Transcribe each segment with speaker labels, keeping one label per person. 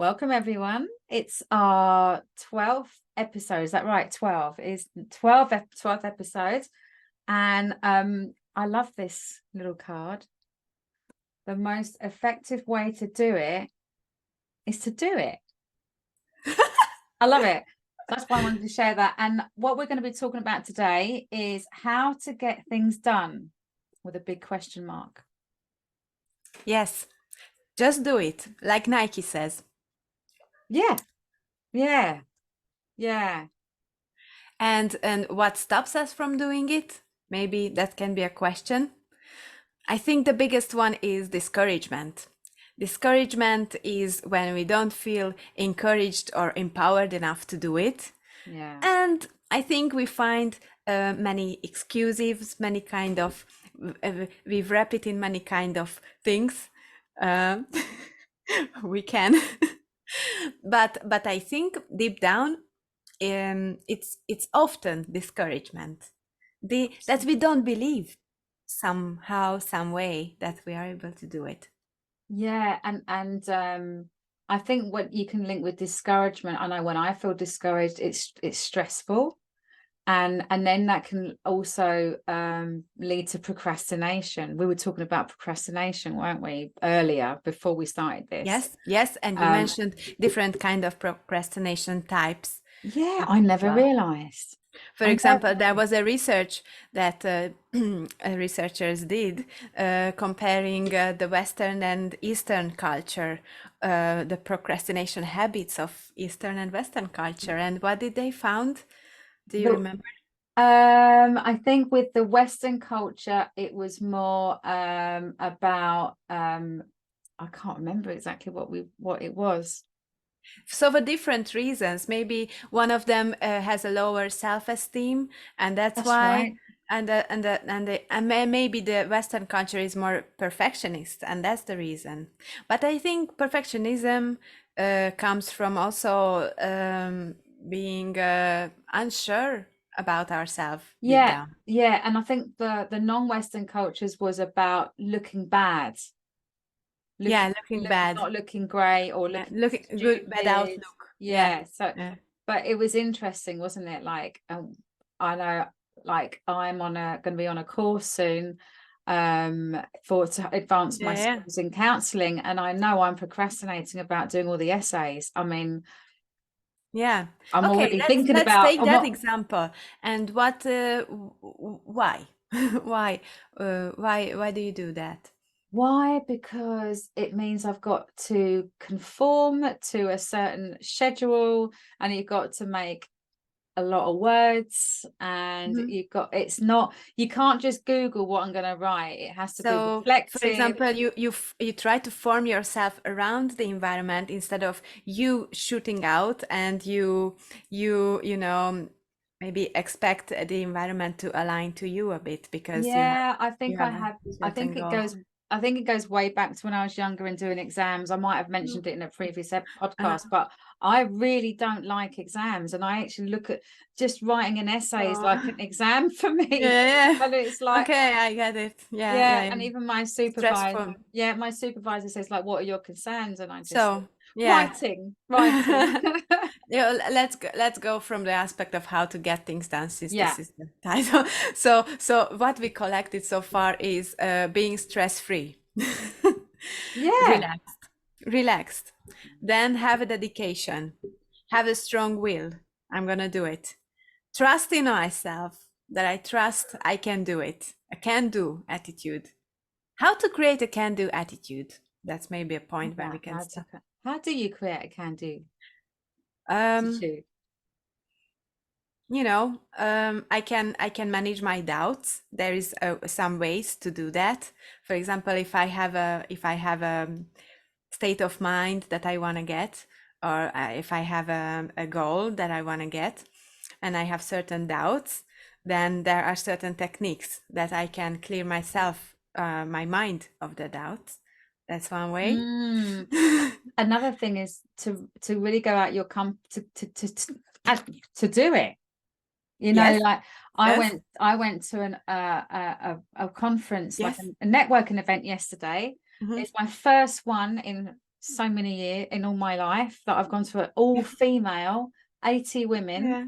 Speaker 1: Welcome everyone. It's our 12th episode. Is that right? 12 is 12th episode. And I love this little card. The most effective way to do it is to do it. I love it. That's why I wanted to share that. And what we're going to be talking about today is how to get things done with a big question mark.
Speaker 2: Yes, just do it, like Nike says.
Speaker 1: Yeah.
Speaker 2: And what stops us from doing it? Maybe that can be a question. I think the biggest one is discouragement. Discouragement is when we don't feel encouraged or empowered enough to do it.
Speaker 1: Yeah.
Speaker 2: And I think we find many excuses, many kind of, we wrap it in many kind of things. We can. But I think deep down, it's often discouragement, that we don't believe somehow, some way that we are able to do it.
Speaker 1: Yeah, and I think what you can link with discouragement, I know when I feel discouraged, it's stressful, and then that can also lead to procrastination. We were talking about procrastination, weren't we, earlier before we started this?
Speaker 2: Yes, and you mentioned different kind of procrastination types.
Speaker 1: Yeah, I never realized.
Speaker 2: For example, there was a research that researchers did comparing the Western and Eastern culture, the procrastination habits of Eastern and Western culture. And what did they found? Do you remember?
Speaker 1: I think with the Western culture, it was more about I can't remember exactly what it was.
Speaker 2: So for different reasons, maybe one of them has a lower self-esteem, and that's why.
Speaker 1: Right.
Speaker 2: And maybe the Western culture is more perfectionist, and that's the reason. But I think perfectionism comes from also being unsure about ourselves deep down.
Speaker 1: Yeah, and I think the non-Western cultures was about looking bad.
Speaker 2: Looking bad,
Speaker 1: not looking great or looking
Speaker 2: looking good, bad outlook.
Speaker 1: So but it was interesting, wasn't it? Like I know, like I'm going to be on a course soon to advance my skills in counseling, and I know I'm procrastinating about doing all the essays. I mean, I'm already thinking
Speaker 2: let's
Speaker 1: about
Speaker 2: take that example. And what why why do you do that?
Speaker 1: Why? Because it means I've got to conform to a certain schedule, and you've got to make a lot of words, and it's not, you can't just Google what I'm going to write. It has to be reflective.
Speaker 2: For example, you try to form yourself around the environment instead of you shooting out, and you know, maybe expect the environment to align to you a bit, because
Speaker 1: I think it goes way back to when I was younger and doing exams. I might have mentioned it in a previous podcast, but I really don't like exams, and I actually look at just writing an essay is like an exam for me. And it's like,
Speaker 2: okay, I get it.
Speaker 1: And even my supervisor, my supervisor says, like, what are your concerns? And I just writing.
Speaker 2: Let's go from the aspect of how to get things done, since this is the title. So what we collected so far is being stress-free. Relaxed. Then have a dedication, have a strong will. I'm gonna do it. Trust in myself, that I trust I can do it. A can-do attitude. How to create a can-do attitude? That's maybe a point where we can start.
Speaker 1: How do you create a can-do
Speaker 2: attitude? I can manage my doubts. There is some ways to do that. For example, if I have a state of mind that I want to get, or if I have a goal that I want to get, and I have certain doubts, then there are certain techniques that I can clear myself, my mind of the doubts. That's one way.
Speaker 1: Another thing is to really go out your to do it. Like I went to a conference, like a networking event yesterday. It's my first one in so many years in all my life that I've gone to an all female 80 women
Speaker 2: Yeah.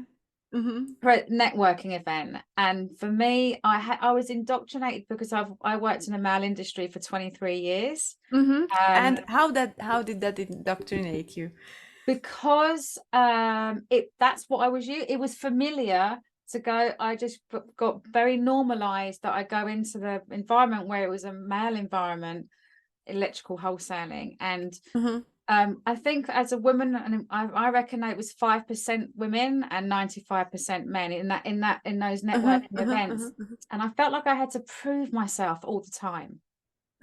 Speaker 2: Mm-hmm.
Speaker 1: networking event, and for me, I was indoctrinated because I worked in a male industry for 23 years.
Speaker 2: Mm-hmm. And how did that indoctrinate you?
Speaker 1: Because that's what I was used. It was familiar to go. I just got very normalized that I go into the environment where it was a male environment, electrical wholesaling, and
Speaker 2: Mm-hmm.
Speaker 1: I think as a woman, and I reckon it was 5% women and 95% men in those
Speaker 2: Mm-hmm.
Speaker 1: networking
Speaker 2: Mm-hmm.
Speaker 1: events,
Speaker 2: Mm-hmm.
Speaker 1: and I felt like I had to prove myself all the time.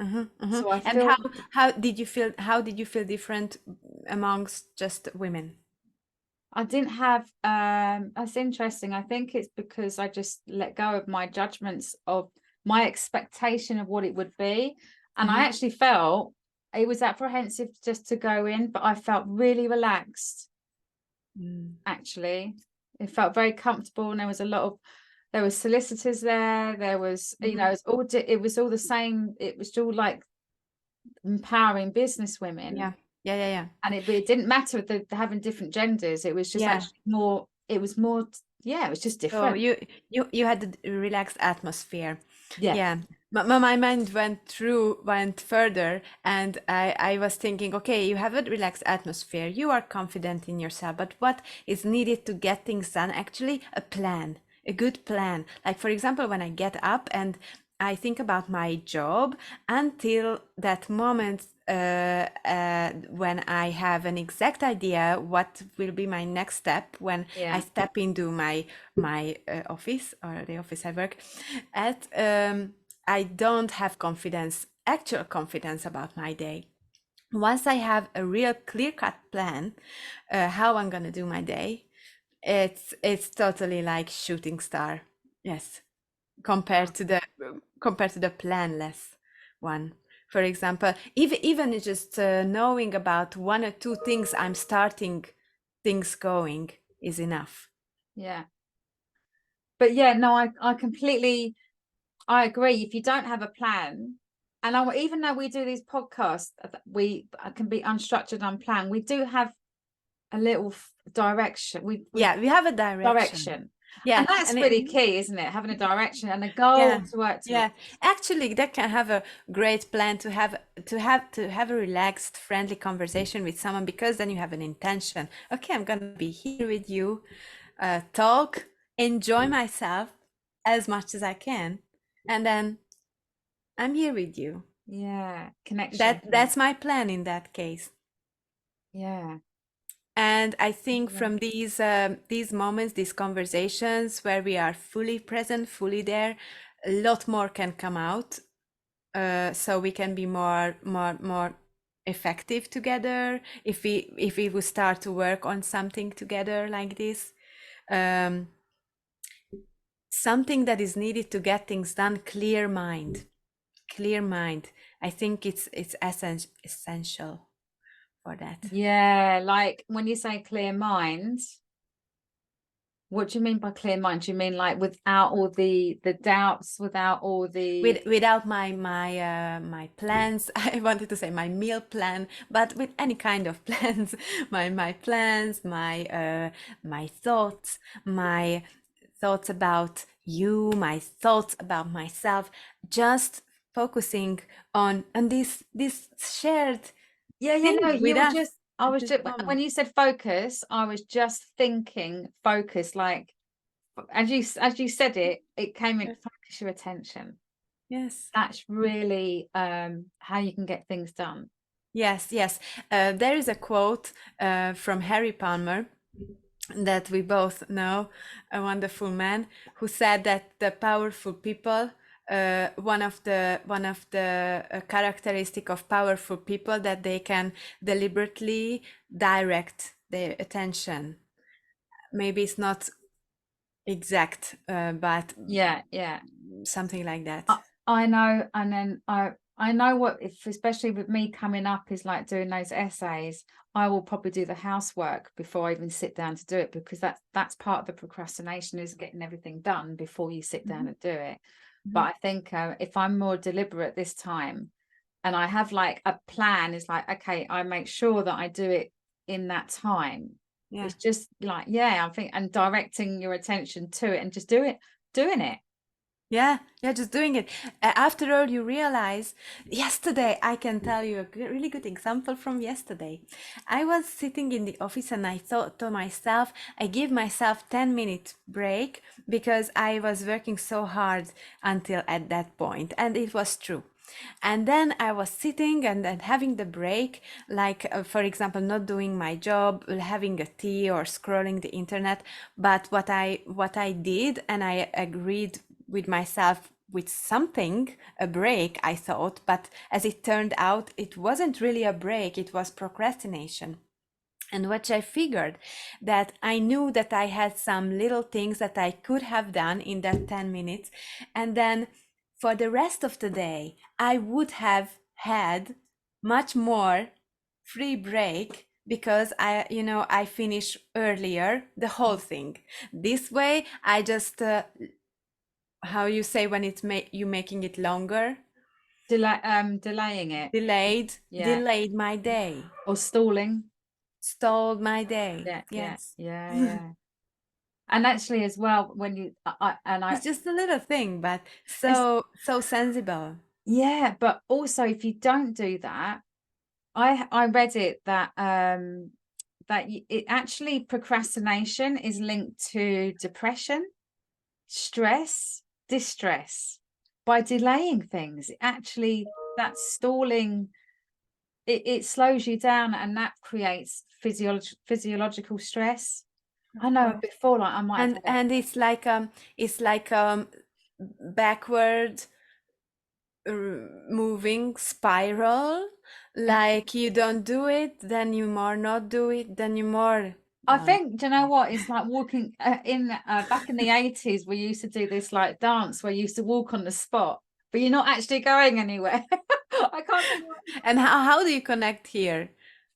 Speaker 2: Mm-hmm. Mm-hmm.
Speaker 1: So I
Speaker 2: And
Speaker 1: feel
Speaker 2: how did you feel? How did you feel different amongst just women?
Speaker 1: I didn't have that's interesting. I think it's because I just let go of my judgments of my expectation of what it would be. And I
Speaker 2: Mm-hmm.
Speaker 1: actually felt it was apprehensive just to go in, but I felt really relaxed actually. It felt very comfortable, and there was solicitors there, there was, you know,
Speaker 2: Mm-hmm.
Speaker 1: it was all the same, it was all like empowering business women.
Speaker 2: Yeah. Yeah. Yeah. Yeah.
Speaker 1: And it didn't matter the having different genders. It was just
Speaker 2: Yeah.
Speaker 1: actually more. It was more. Yeah, it was just
Speaker 2: So
Speaker 1: different.
Speaker 2: you had a relaxed atmosphere.
Speaker 1: Yeah,
Speaker 2: Yeah. My mind went further, and I was thinking, okay, you have a relaxed atmosphere, you are confident in yourself, but what is needed to get things done? Actually, a plan, a good plan. Like, for example, when I get up and I think about my job until that moment when I have an exact idea what will be my next step when I
Speaker 1: yeah,
Speaker 2: step into my office or the office I work at. I don't have confidence, actual confidence about my day. Once I have a real clear-cut plan, how I'm gonna do my day, it's totally like shooting star. Yes, compared to the planless one. For example, even just knowing about one or two things I'm starting things going is enough.
Speaker 1: yeah. But yeah, no, I completely I agree. If you don't have a plan, and even though we do these podcasts, we can be unstructured, unplanned. We do have a little direction. We
Speaker 2: Yeah, we have a direction.
Speaker 1: direction,
Speaker 2: Yeah,
Speaker 1: and that's
Speaker 2: and
Speaker 1: really key, isn't it? Having a direction and a goal
Speaker 2: yeah,
Speaker 1: to work towards.
Speaker 2: yeah. Actually, that can have a great plan to have a relaxed, friendly conversation with someone, because then you have an intention. Okay, I'm gonna be here with you, talk, enjoy myself as much as I can, and then I'm here with you.
Speaker 1: Yeah, connection.
Speaker 2: That's my plan in that case.
Speaker 1: Yeah,
Speaker 2: And I think
Speaker 1: yeah,
Speaker 2: from these moments, these conversations where we are fully present, fully there, a lot more can come out. So we can be more effective together if we would start to work on something together like this. Um, Something that is needed to get things done: clear mind. Clear mind. I think it's essential for that.
Speaker 1: yeah. Like when you say clear mind, what do you mean by clear mind? Do you mean like without all the doubts, without all the
Speaker 2: Without my plans, I wanted to say my meal plan, but with any kind of plans, my plans, my thoughts, my thoughts about you, my thoughts about myself, just focusing on this shared
Speaker 1: Yeah, yeah, no,
Speaker 2: thing with
Speaker 1: you were
Speaker 2: us
Speaker 1: just, I
Speaker 2: at
Speaker 1: was
Speaker 2: this
Speaker 1: just, when
Speaker 2: moment.
Speaker 1: you said focus, I was just thinking focus, like, as you said it, it came in,
Speaker 2: Yes,
Speaker 1: focus your attention.
Speaker 2: yes,
Speaker 1: That's really how you can get things done.
Speaker 2: yes, yes. There is a quote from Harry Palmer that we both know, a wonderful man, who said that the powerful people, one of the characteristic of powerful people, that they can deliberately direct their attention. Maybe it's not exact, but
Speaker 1: Yeah, yeah.
Speaker 2: something like that.
Speaker 1: I know, and then I know what, if especially with me coming up, is like doing those essays. I will probably do the housework before I even sit down to do it, because that's part of the procrastination, is getting everything done before you sit down
Speaker 2: Mhm,
Speaker 1: and do it. But
Speaker 2: mhm,
Speaker 1: I think if I'm more deliberate this time, and I have like a plan. It's like, okay, I make sure that I do it in that time.
Speaker 2: Yeah.
Speaker 1: It's just like, yeah, I think, and directing your attention to it and just doing it.
Speaker 2: Yeah, just doing it. After all, you realize, yesterday, I can tell you a really good example from yesterday. I was sitting in the office and I thought to myself, I give myself 10-minute break because I was working so hard until at that point, and it was true. And then I was sitting and then having the break, like for example, not doing my job, having a tea or scrolling the internet. But what I did, and I agreed with myself with something, a break, I thought, but as it turned out, it wasn't really a break, it was procrastination. And what I figured, that I knew that I had some little things that I could have done in that 10 minutes. And then for the rest of the day, I would have had much more free break because I finish earlier the whole thing. This way, I just how you say when it's you making it longer,
Speaker 1: Delaying it.
Speaker 2: delayed my day,
Speaker 1: Or stalling.
Speaker 2: stalled my day.
Speaker 1: Yeah,
Speaker 2: Yes.
Speaker 1: yeah. And actually as well, when you
Speaker 2: It's just a little thing, but
Speaker 1: it's,
Speaker 2: so sensible.
Speaker 1: yeah, but also if you don't do that, I read it that it actually, procrastination is linked to depression, stress, distress. By delaying things, that stalling, it slows you down, and that creates physiological stress. I know before, like, I might have had
Speaker 2: And it's like backward moving spiral. Like you don't do it, then you more not do it, then you more.
Speaker 1: I think, do you know what? It's like walking back in the 80s, we used to do this like dance where you used to walk on the spot, but you're not actually going anywhere. I can't think what,
Speaker 2: And how do you connect here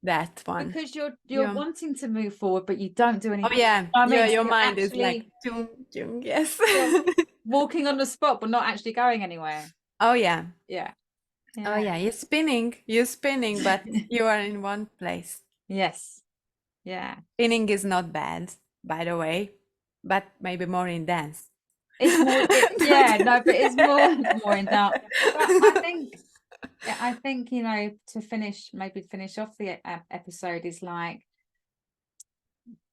Speaker 2: that one?
Speaker 1: because you're
Speaker 2: Yeah.
Speaker 1: wanting to move forward, but you don't do
Speaker 2: Oh
Speaker 1: anything.
Speaker 2: yeah,
Speaker 1: I mean, so
Speaker 2: your
Speaker 1: you're
Speaker 2: mind is like
Speaker 1: actually
Speaker 2: chung, chung, yes.
Speaker 1: walking on the spot, but not actually going anywhere.
Speaker 2: Oh yeah.
Speaker 1: Yeah.
Speaker 2: Oh
Speaker 1: Yeah.
Speaker 2: yeah, you're spinning, but you are in one place.
Speaker 1: Yes. Yeah.
Speaker 2: Spinning is not bad, by the way, but maybe more in dance.
Speaker 1: It's more, yeah, no, but it's more in that. But I think, to finish off the episode is like,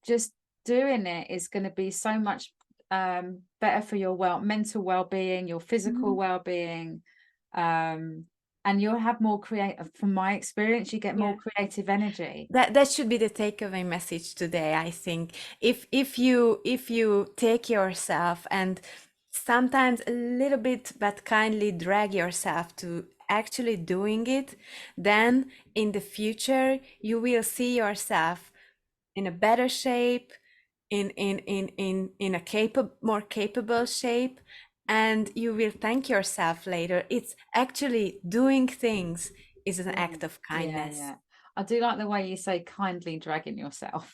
Speaker 1: just doing it is going to be so much better for your mental well-being, your physical well-being, and you'll have more creative. From my experience, you get more creative energy.
Speaker 2: That should be the takeaway message today, I think. If you take yourself and sometimes a little bit but kindly drag yourself to actually doing it, then in the future you will see yourself in a better shape, in a more capable shape, and you will thank yourself later. It's actually doing things is an act of kindness.
Speaker 1: Yeah. I do like the way you say kindly dragging yourself.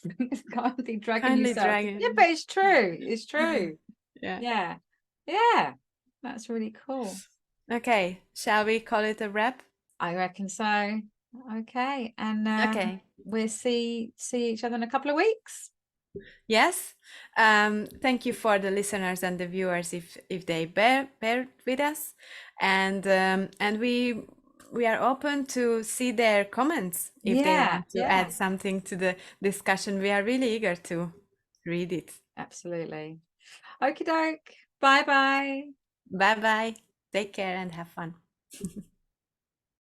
Speaker 1: Kindly dragging
Speaker 2: Kindly
Speaker 1: yourself.
Speaker 2: dragging.
Speaker 1: Yeah, but it's true. It's true.
Speaker 2: Yeah.
Speaker 1: Yeah. That's really cool.
Speaker 2: Okay, shall we call it a wrap?
Speaker 1: I reckon so. Okay. And
Speaker 2: Okay.
Speaker 1: we'll see each other in a couple of weeks.
Speaker 2: Yes. Thank you for the listeners and the viewers if they bear with us, and we are open to see their comments if they want to add something to the discussion. We are really eager to read it.
Speaker 1: Absolutely. Okie doke. Bye bye.
Speaker 2: Bye bye. Take care and have fun.